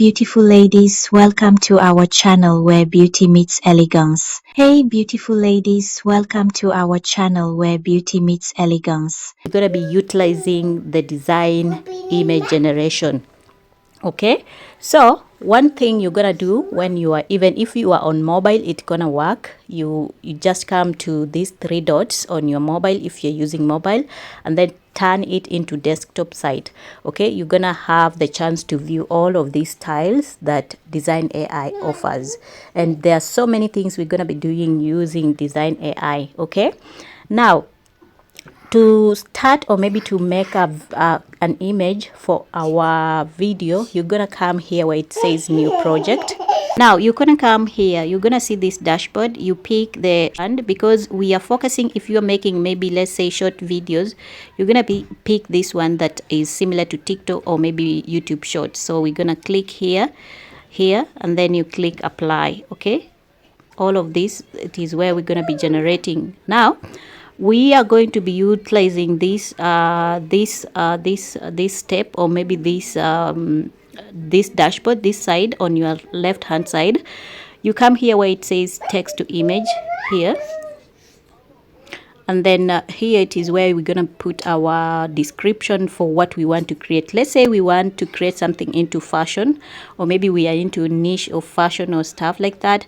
beautiful ladies, welcome to our channel where beauty meets elegance. Hey beautiful ladies, welcome to our channel where beauty meets elegance. We're going to be utilizing the design image generation. Okay, so one thing you're gonna do when you are, even if you are on mobile, it's gonna work. You just come to these three dots on your mobile if you're using mobile, and then turn it into desktop site. Okay, you're gonna have the chance to view all of these styles that Dzine AI offers, and there are so many things we're gonna be doing using Dzine AI. Okay, now to start, or maybe to make an image for our video, you're gonna come here where it says new project. Now you're gonna come here, you're gonna see this dashboard. You pick the, and because we are focusing, if you're making maybe let's say short videos, you're gonna pick this one that is similar to TikTok or maybe YouTube Shorts. So we're gonna click here, and then you click apply. Okay, all of this, it is where we're going to be generating. Now we are going to be utilizing this step, or maybe this dashboard, this side on your left hand side. You come here where it says text to image here, and then here it is where we're going to put our description for what we want to create. Let's say we want to create something into fashion, or maybe we are into a niche of fashion or stuff like that.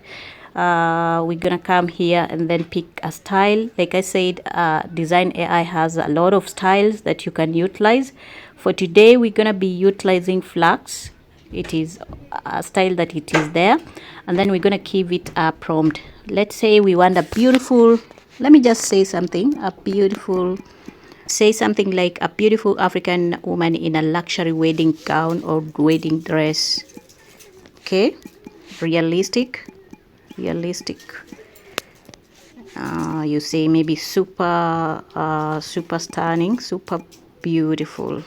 We're gonna come here and then pick a style. Like I said, Dzine AI has a lot of styles that you can utilize. For today, we're gonna be utilizing flax. It is a style that it is there, and then we're gonna give it a prompt. Let's say we want a beautiful, let me just say something, say something like a beautiful African woman in a luxury wedding gown or wedding dress. Okay, realistic. You say maybe super stunning, super beautiful.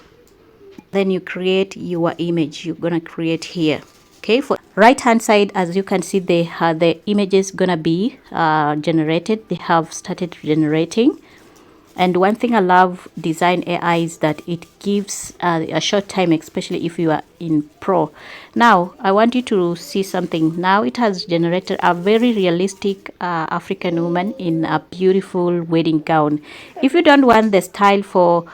Then you create your image. You're gonna create here. Okay, for right hand side, as you can see, the images gonna be generated. They have started generating. And one thing I love Dzine AI is that it gives a short time, especially if you are in Pro. Now, I want you to see something. Now it has generated a very realistic African woman in a beautiful wedding gown. If you don't want the style for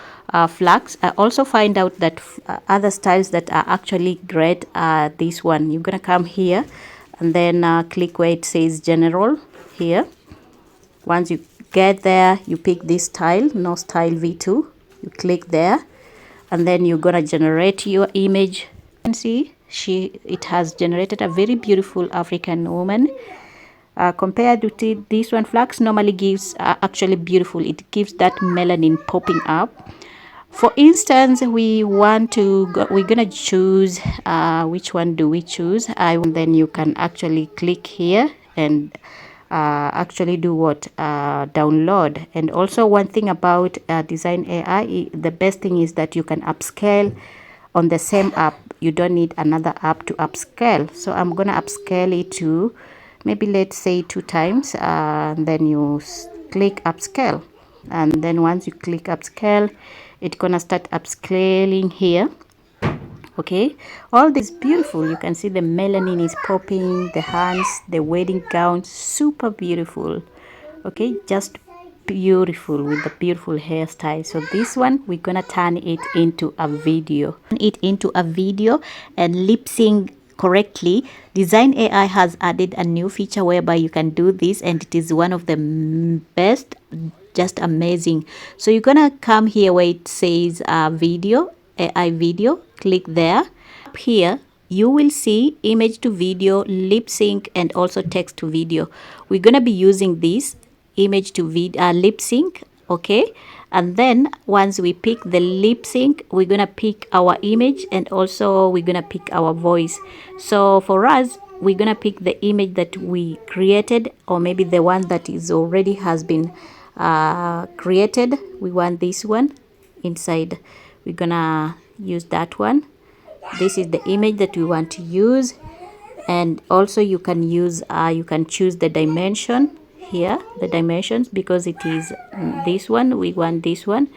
flax, I also find out that other styles that are actually great are this one. You're going to come here and then click where it says general here. Once you get there, you pick this style, no style v2. You click there, and then you're gonna generate your image. You can see it has generated a very beautiful African woman. Compared to this one, flax normally gives actually beautiful. It gives that melanin popping up. For instance, we're gonna choose which one do we choose? Then you can actually click here and actually do what, download. And also one thing about Dzine AI, the best thing is that you can upscale on the same app. You don't need another app to upscale. So I'm gonna upscale it to maybe let's say 2 times, and then you click upscale, and then once you click upscale, it's gonna start upscaling here. Okay, all this beautiful. You can see the melanin is popping, the hands, the wedding gown, super beautiful. Okay, just beautiful with the beautiful hairstyle. So this one, we're gonna turn it into a video, and lip sync correctly. Dzine AI has added a new feature whereby you can do this, and it is one of the best, just amazing. So you're gonna come here where it says video, AI video. Click there. Up here you will see image to video, lip sync, and also text to video. We're gonna be using this image to video, lip sync. Okay, and then once we pick the lip sync, we're gonna pick our image, and also we're gonna pick our voice. So for us, we're gonna pick the image that we created, or maybe the one that is already has been created. We want this one inside. We're gonna use that one. This is the image that we want to use, and also you can use you can choose the dimension here, the dimensions, because it is this one. We want this one,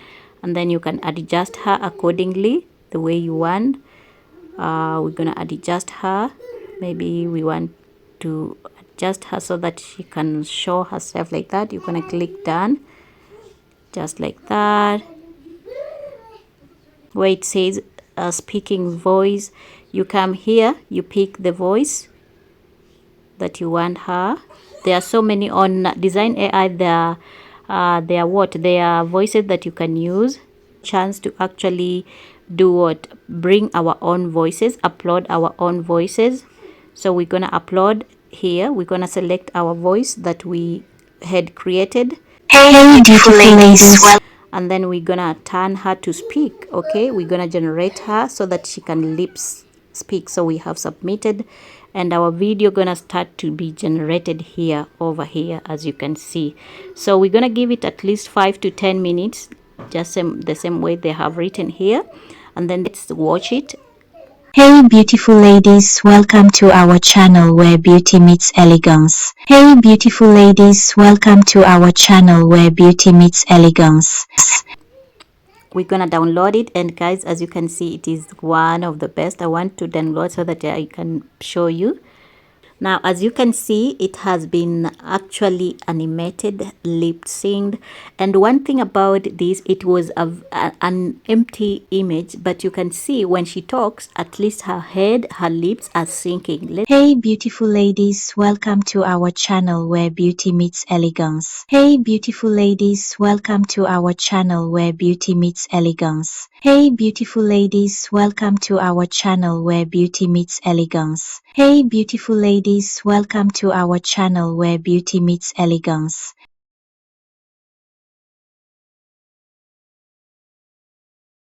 and then you can adjust her accordingly the way you want. we're gonna adjust her. Maybe we want to adjust her so that she can show herself like that. You're gonna click done, just like that. Where it says speaking voice, you come here, you pick the voice that you want her. There are so many on Dzine AI. There are what? There are voices that you can use. Chance to actually do what? Bring our own voices, upload our own voices. So we're gonna upload here. We're gonna select our voice that we had created. Hey, beautiful ladies. And then we're gonna turn her to speak. Okay, we're gonna generate her so that she can speak. So we have submitted, and our video gonna start to be generated here, over here, as you can see. So we're gonna give it at least 5 to 10 minutes, just the same way they have written here, and then let's watch it. Hey beautiful ladies, welcome to our channel where beauty meets elegance. Hey beautiful ladies, welcome to our channel where beauty meets elegance. We're gonna download it, and guys, as you can see, it is one of the best. I want to download so that I can show you. Now, as you can see, it has been actually animated, lip synced. And one thing about this, it was an empty image, but you can see when she talks, at least her head, her lips are syncing. Hey beautiful ladies, welcome to our channel where beauty meets elegance. Hey beautiful ladies, welcome to our channel where beauty meets elegance. Hey beautiful ladies, welcome to our channel where beauty meets elegance. Hey beautiful ladies, welcome to our channel where beauty meets elegance.